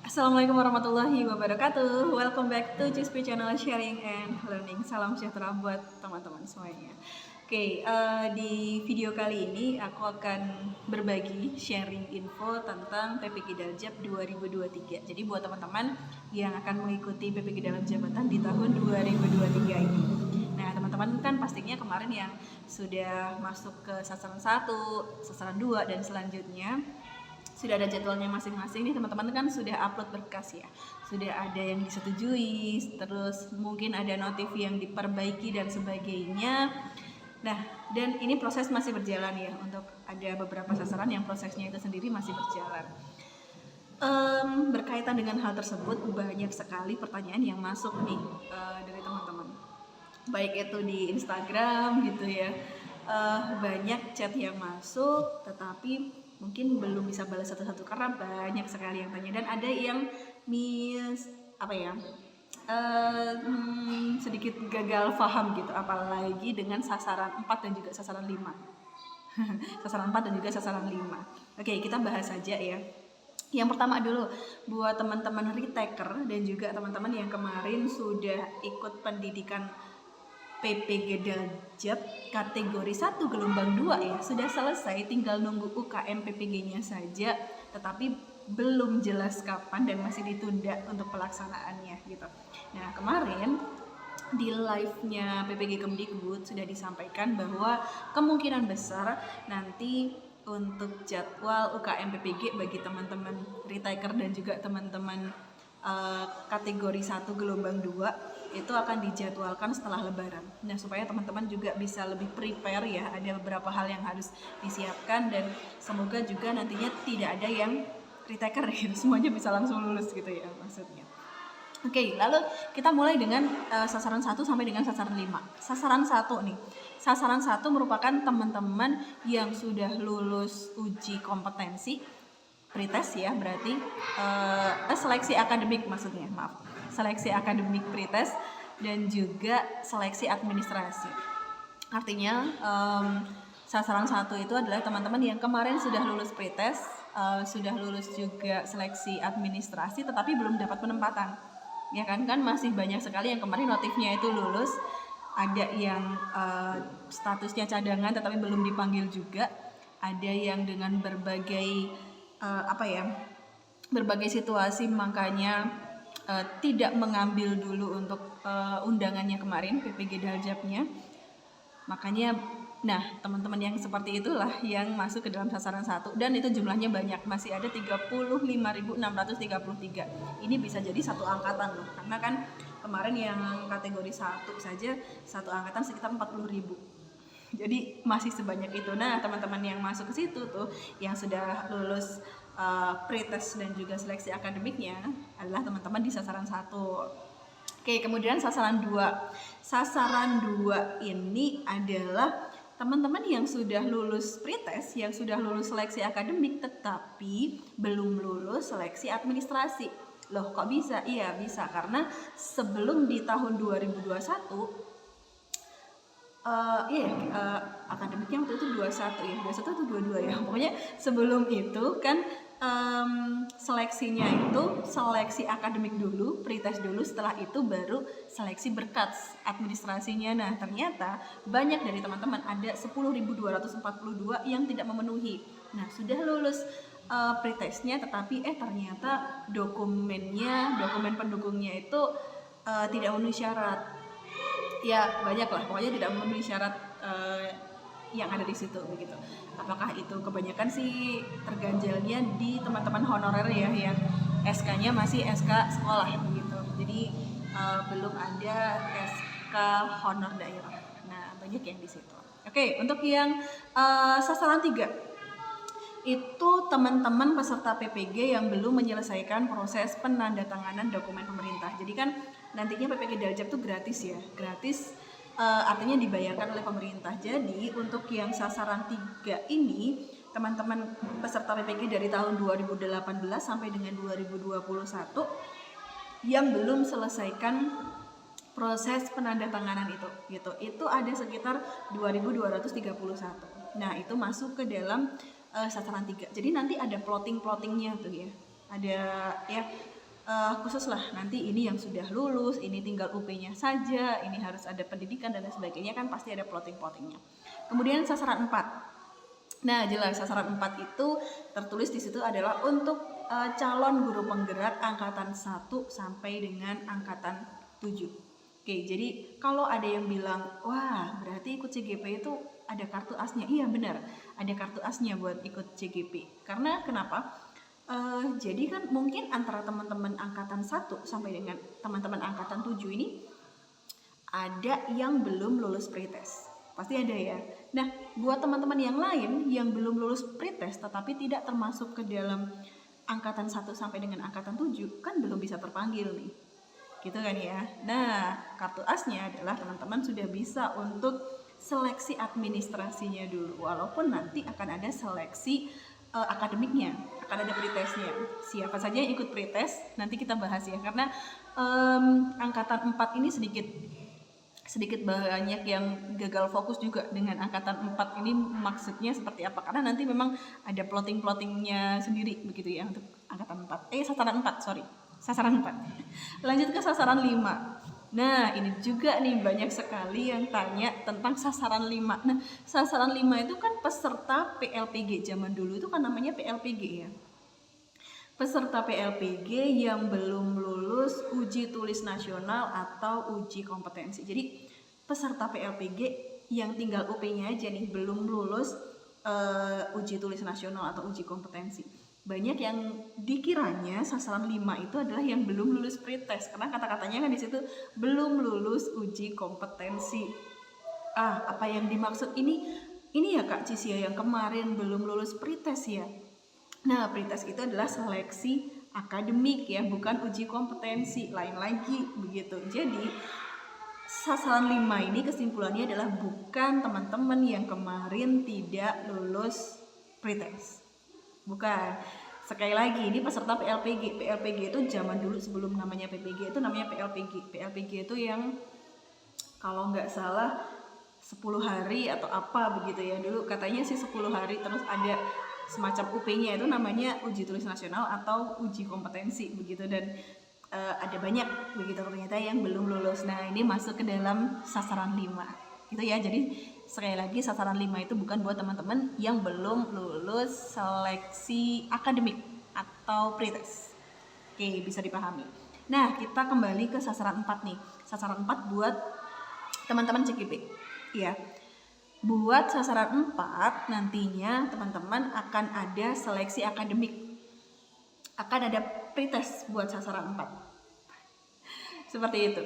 Assalamualaikum warahmatullahi wabarakatuh. Welcome back to Cispi Channel Sharing and Learning. Salam sejahtera buat teman-teman semuanya. Di video kali ini aku akan berbagi sharing info tentang PPG Daljab 2023. Jadi buat teman-teman yang akan mengikuti PPG dalam jabatan di tahun 2023 ini. Nah, teman-teman kan pastinya kemarin yang sudah masuk ke sasaran 1, sasaran 2 dan selanjutnya sudah ada jadwalnya masing-masing nih teman-teman, kan sudah upload berkas ya, sudah ada yang disetujui, terus mungkin ada notif yang diperbaiki dan sebagainya. Nah, dan ini proses masih berjalan ya, untuk ada beberapa sasaran yang prosesnya itu sendiri masih berjalan. Berkaitan dengan hal tersebut banyak sekali pertanyaan yang masuk nih dari teman-teman, baik itu di Instagram gitu ya, banyak chat yang masuk tetapi mungkin belum bisa balas satu-satu karena banyak sekali yang tanya, dan ada yang sedikit gagal paham gitu, apalagi dengan sasaran 4 dan juga sasaran 5. Sasaran 4 dan juga sasaran 5. Oke, kita bahas saja ya. Yang pertama dulu, buat teman-teman retaker dan juga teman-teman yang kemarin sudah ikut pendidikan PPG Daljab kategori 1 gelombang 2 ya, sudah selesai, tinggal nunggu UKM PPG-nya saja, tetapi belum jelas kapan dan masih ditunda untuk pelaksanaannya gitu. Nah, kemarin di live-nya PPG Kemdikbud sudah disampaikan bahwa kemungkinan besar nanti untuk jadwal UKM PPG bagi teman-teman retaker dan juga teman-teman kategori 1 gelombang 2 itu akan dijadwalkan setelah Lebaran. Nah, supaya teman-teman juga bisa lebih prepare ya, ada beberapa hal yang harus disiapkan dan semoga juga nantinya tidak ada yang retaker gitu, semuanya bisa langsung lulus gitu ya maksudnya. Oke, lalu kita mulai dengan sasaran 1 sampai dengan sasaran 5. Sasaran 1 nih. Sasaran 1 merupakan teman-teman yang sudah lulus uji kompetensi pretest ya, berarti seleksi akademik maksudnya, maaf. Seleksi akademik pretest dan juga seleksi administrasi. Artinya sasaran 1 itu adalah teman-teman yang kemarin sudah lulus pretest, sudah lulus juga seleksi administrasi tetapi belum dapat penempatan. Ya kan masih banyak sekali yang kemarin notifnya itu lulus, ada yang statusnya cadangan tetapi belum dipanggil juga, ada yang dengan berbagai berbagai situasi makanya tidak mengambil dulu untuk undangannya kemarin PPG Daljabnya. Makanya teman-teman yang seperti itulah yang masuk ke dalam sasaran 1 dan itu jumlahnya banyak, masih ada 35.633. Ini bisa jadi satu angkatan loh, karena kan kemarin yang kategori 1 saja satu angkatan sekitar 40.000. Jadi masih sebanyak itu. Nah, teman-teman yang masuk ke situ tuh yang sudah lulus pretest dan juga seleksi akademiknya adalah teman-teman di sasaran 1. Oke, kemudian sasaran 2. Sasaran 2 ini adalah teman-teman yang sudah lulus pretest, yang sudah lulus seleksi akademik tetapi belum lulus seleksi administrasi. Loh, kok bisa? Iya, bisa karena sebelum di tahun 2021 akademiknya waktu itu 21 ya, 21 atau 22 ya, pokoknya sebelum itu kan seleksinya itu seleksi akademik dulu, pretest dulu, setelah itu baru seleksi berkas administrasinya. Nah, ternyata banyak dari teman-teman, ada 10.242 yang tidak memenuhi. Nah, sudah lulus pretestnya tetapi ternyata dokumen pendukungnya itu tidak memenuhi syarat. Ya, banyak lah, pokoknya tidak memenuhi syarat yang ada di situ begitu. Apakah itu kebanyakan sih terganjalnya di teman-teman honorer ya, yang SK-nya masih SK sekolah begitu. Jadi belum ada SK honor daerah. Nah, banyak yang di situ. Oke, untuk yang sasaran 3 itu teman-teman peserta PPG yang belum menyelesaikan proses penandatanganan dokumen pemerintah. Jadi kan nantinya PPG Daljab itu gratis ya, gratis. Artinya dibayarkan oleh pemerintah. Jadi untuk yang sasaran 3 ini, teman-teman peserta PPG dari tahun 2018 sampai dengan 2021 yang belum selesaikan proses penandatanganan itu gitu. Itu ada sekitar 2.231. Nah, itu masuk ke dalam sasaran 3. Jadi nanti ada plottingnya tuh ya. Ada ya khusus lah, nanti ini yang sudah lulus, ini tinggal UP-nya saja, ini harus ada pendidikan dan lain sebagainya, kan pasti ada plotting-plottingnya. Kemudian sasaran 4. Nah, jelas sasaran 4 itu tertulis di situ adalah untuk calon guru penggerak angkatan 1 sampai dengan angkatan 7. Oke, jadi kalau ada yang bilang, wah berarti ikut CGP itu ada kartu asnya. Iya benar, ada kartu asnya buat ikut CGP. Karena kenapa? Jadi kan mungkin antara teman-teman angkatan 1 sampai dengan teman-teman angkatan 7 ini ada yang belum lulus pretest. Pasti ada ya. Nah, buat teman-teman yang lain yang belum lulus pretest tetapi tidak termasuk ke dalam angkatan 1 sampai dengan angkatan 7 kan belum bisa terpanggil nih. Gitu kan ya. Nah, kartu asnya adalah teman-teman sudah bisa untuk seleksi administrasinya dulu. Walaupun nanti akan ada seleksi akademiknya, akan ada pretestnya. Siapa saja yang ikut pretest nanti kita bahas ya, karena angkatan 4 ini sedikit banyak yang gagal fokus juga dengan angkatan 4 ini maksudnya seperti apa, karena nanti memang ada plottingnya sendiri begitu ya untuk angkatan 4. Sasaran 4. Lanjut ke sasaran 5. Nah, ini juga nih banyak sekali yang tanya tentang sasaran 5. Nah, sasaran 5 itu kan peserta PLPG. Zaman dulu itu kan namanya PLPG ya. Peserta PLPG yang belum lulus uji tulis nasional atau uji kompetensi. Jadi, peserta PLPG yang tinggal UP-nya aja nih belum lulus uji tulis nasional atau uji kompetensi. Banyak yang dikiranya sasaran 5 itu adalah yang belum lulus pretest, karena kata-katanya kan di situ belum lulus uji kompetensi. Apa yang dimaksud ini ya Kak Cisia, yang kemarin belum lulus pretest ya. Nah, pretest itu adalah seleksi akademik ya, bukan uji kompetensi, lain lagi begitu. Jadi sasaran 5 ini kesimpulannya adalah bukan teman-teman yang kemarin tidak lulus pretest. Bukan. Sekali lagi, ini peserta PLPG. PLPG itu zaman dulu sebelum namanya PPG itu namanya PLPG. PLPG itu yang kalau nggak salah 10 hari atau apa begitu ya. Dulu katanya sih 10 hari, terus ada semacam UP-nya itu namanya uji tulis nasional atau uji kompetensi begitu, dan ada banyak begitu ternyata yang belum lulus. Nah, ini masuk ke dalam sasaran 5. Gitu ya. Jadi sekali lagi sasaran 5 itu bukan buat teman-teman yang belum lulus seleksi akademik atau pretest. Oke, bisa dipahami. Nah, kita kembali ke sasaran 4 nih. Sasaran 4 buat teman-teman CGP. Ya. Buat sasaran 4 nantinya teman-teman akan ada seleksi akademik. Akan ada pretest buat sasaran 4. Seperti itu.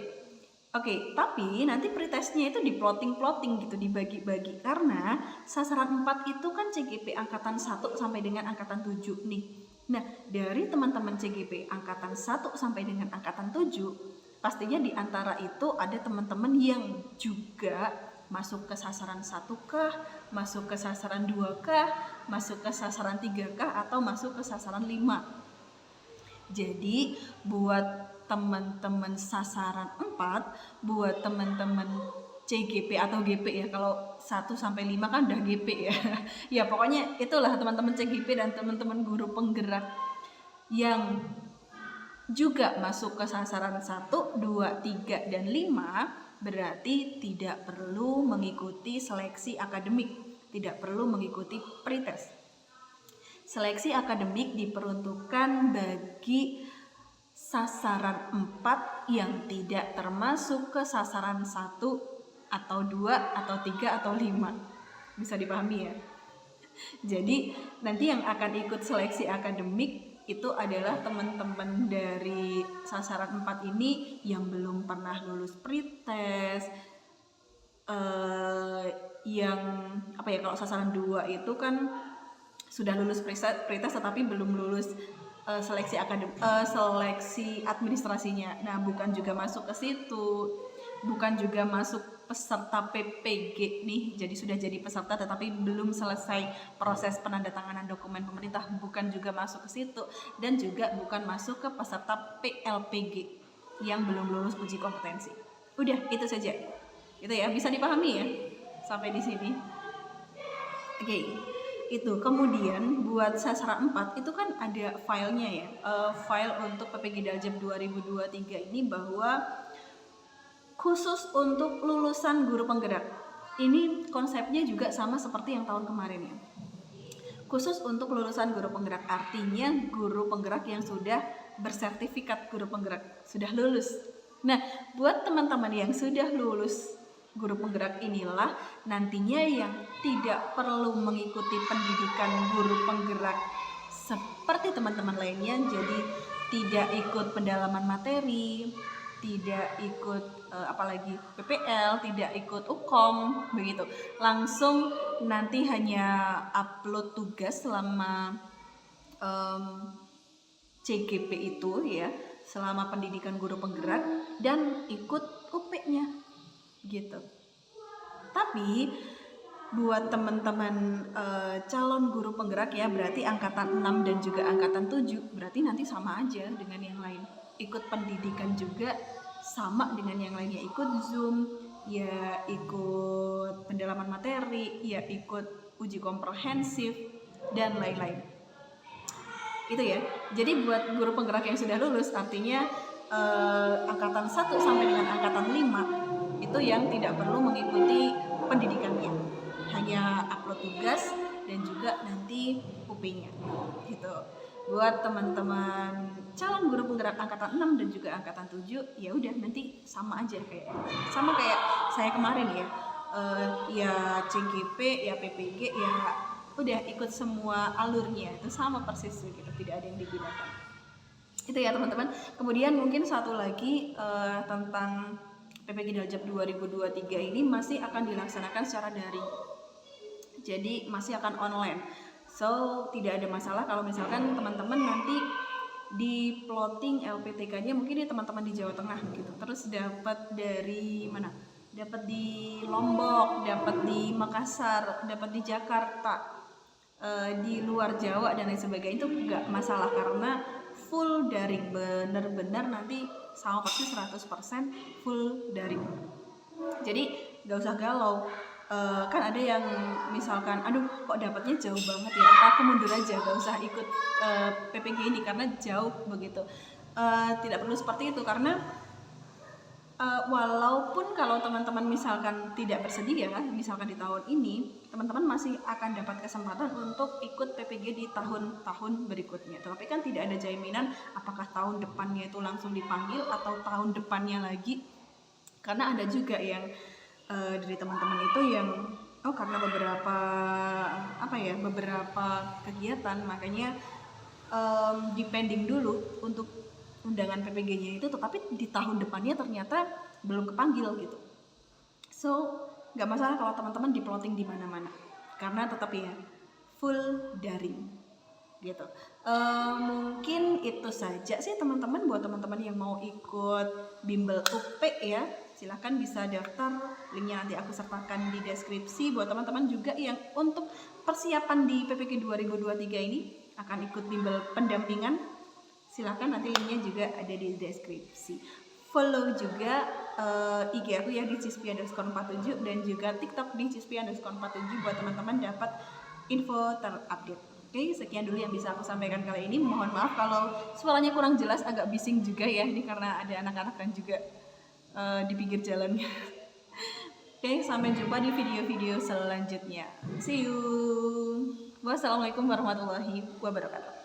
Oke, tapi nanti pretestnya itu di plotting gitu, dibagi-bagi. Karena sasaran 4 itu kan CGP angkatan 1 sampai dengan angkatan 7 nih. Nah, dari teman-teman CGP angkatan 1 sampai dengan angkatan 7, pastinya di antara itu ada teman-teman yang juga masuk ke sasaran 1 kah, masuk ke sasaran 2 kah, masuk ke sasaran 3 kah, atau masuk ke sasaran 5. Jadi, buat teman-teman sasaran 4, buat teman-teman CGP atau GP ya, kalau 1 sampai 5 kan udah GP ya. Ya pokoknya itulah teman-teman CGP dan teman-teman guru penggerak yang juga masuk ke sasaran 1, 2, 3, dan 5, berarti tidak perlu mengikuti seleksi akademik, tidak perlu mengikuti pretest. Seleksi akademik diperuntukkan bagi sasaran 4 yang tidak termasuk ke sasaran 1 atau 2 atau 3 atau 5. Bisa dipahami ya? Jadi nanti yang akan ikut seleksi akademik itu adalah teman-teman dari sasaran 4 ini yang belum pernah lulus pretest, yang kalau sasaran 2 itu kan sudah lulus pretest tetapi belum lulus seleksi administrasinya. Nah, bukan juga masuk ke situ, bukan juga masuk peserta PPG nih, jadi sudah jadi peserta tetapi belum selesai proses penandatanganan dokumen pemerintah, bukan juga masuk ke situ, dan juga bukan masuk ke peserta PLPG yang belum lulus uji kompetensi. Udah, itu saja. Itu ya, bisa dipahami ya sampai di sini. Oke. Itu kemudian buat sasaran 4 itu kan ada filenya ya, file untuk PPG Daljab 2023 ini bahwa khusus untuk lulusan guru penggerak. Ini konsepnya juga sama seperti yang tahun kemarin ya. Khusus untuk lulusan guru penggerak, artinya guru penggerak yang sudah bersertifikat guru penggerak, sudah lulus. Nah, buat teman-teman yang sudah lulus guru penggerak inilah nantinya yang tidak perlu mengikuti pendidikan guru penggerak seperti teman-teman lainnya, jadi tidak ikut pendalaman materi, tidak ikut apalagi PPL, tidak ikut UKOM begitu. Langsung nanti hanya upload tugas selama CGP itu ya, selama pendidikan guru penggerak dan ikut UP-nya gitu. Tapi buat teman-teman calon guru penggerak ya, berarti angkatan 6 dan juga angkatan 7, berarti nanti sama aja dengan yang lain. Ikut pendidikan juga sama dengan yang lainnya, ikut Zoom, ya ikut pendalaman materi, ya ikut uji komprehensif dan lain-lain. Itu ya. Jadi buat guru penggerak yang sudah lulus, artinya angkatan 1 sampai dengan angkatan 5 itu yang tidak perlu mengikuti pendidikannya, hanya upload tugas dan juga nanti UP-nya gitu. Buat teman-teman calon guru penggerak angkatan 6 dan juga angkatan 7, ya udah nanti sama aja kayak saya kemarin ya, ya CGP, ya PPG, ya udah ikut semua alurnya, itu sama persis gitu, tidak ada yang dibedakan. Itu ya teman-teman. Kemudian mungkin satu lagi tentang PPG Daljab 2023 ini masih akan dilaksanakan secara daring. Jadi masih akan online. So, tidak ada masalah kalau misalkan teman-teman nanti di plotting LPTK-nya mungkin ya teman-teman di Jawa Tengah gitu. Terus dapat dari mana? Dapat di Lombok, dapat di Makassar, dapat di Jakarta, di luar Jawa dan lain sebagainya, itu enggak masalah karena full daring, benar-benar nanti sama persis 100% full daring. Jadi gak usah galau. Kan ada yang misalkan, aduh kok dapatnya jauh banget ya, apa aku mundur aja, gak usah ikut PPG ini karena jauh begitu. Tidak perlu seperti itu, karena walaupun kalau teman-teman misalkan tidak bersedia, misalkan di tahun ini, teman-teman masih akan dapat kesempatan untuk ikut PPG di tahun-tahun berikutnya. Tapi kan tidak ada jaminan apakah tahun depannya itu langsung dipanggil atau tahun depannya lagi. Karena ada juga yang dari teman-teman itu yang karena beberapa kegiatan, makanya dipending dulu untuk undangan PPG-nya itu, tetapi di tahun depannya ternyata belum kepanggil gitu. So, nggak masalah kalau teman-teman di-plotting di mana-mana, karena tetap ya full daring gitu. Mungkin itu saja sih teman-teman. Buat teman-teman yang mau ikut bimbel UP ya, silahkan bisa daftar, linknya nanti aku sertakan di deskripsi. Buat teman-teman juga yang untuk persiapan di PPG 2023 ini akan ikut bimbel pendampingan, silahkan nanti linknya juga ada di deskripsi. Follow juga IG aku ya di cispi_47 dan juga TikTok di cispi_47 buat teman-teman dapat info terupdate. Oke, sekian dulu yang bisa aku sampaikan kali ini. Mohon maaf kalau suaranya kurang jelas, agak bising juga ya, ini karena ada anak-anak kan juga di pinggir jalan. Oke, sampai jumpa di video-video selanjutnya. See you. Wassalamualaikum warahmatullahi wabarakatuh.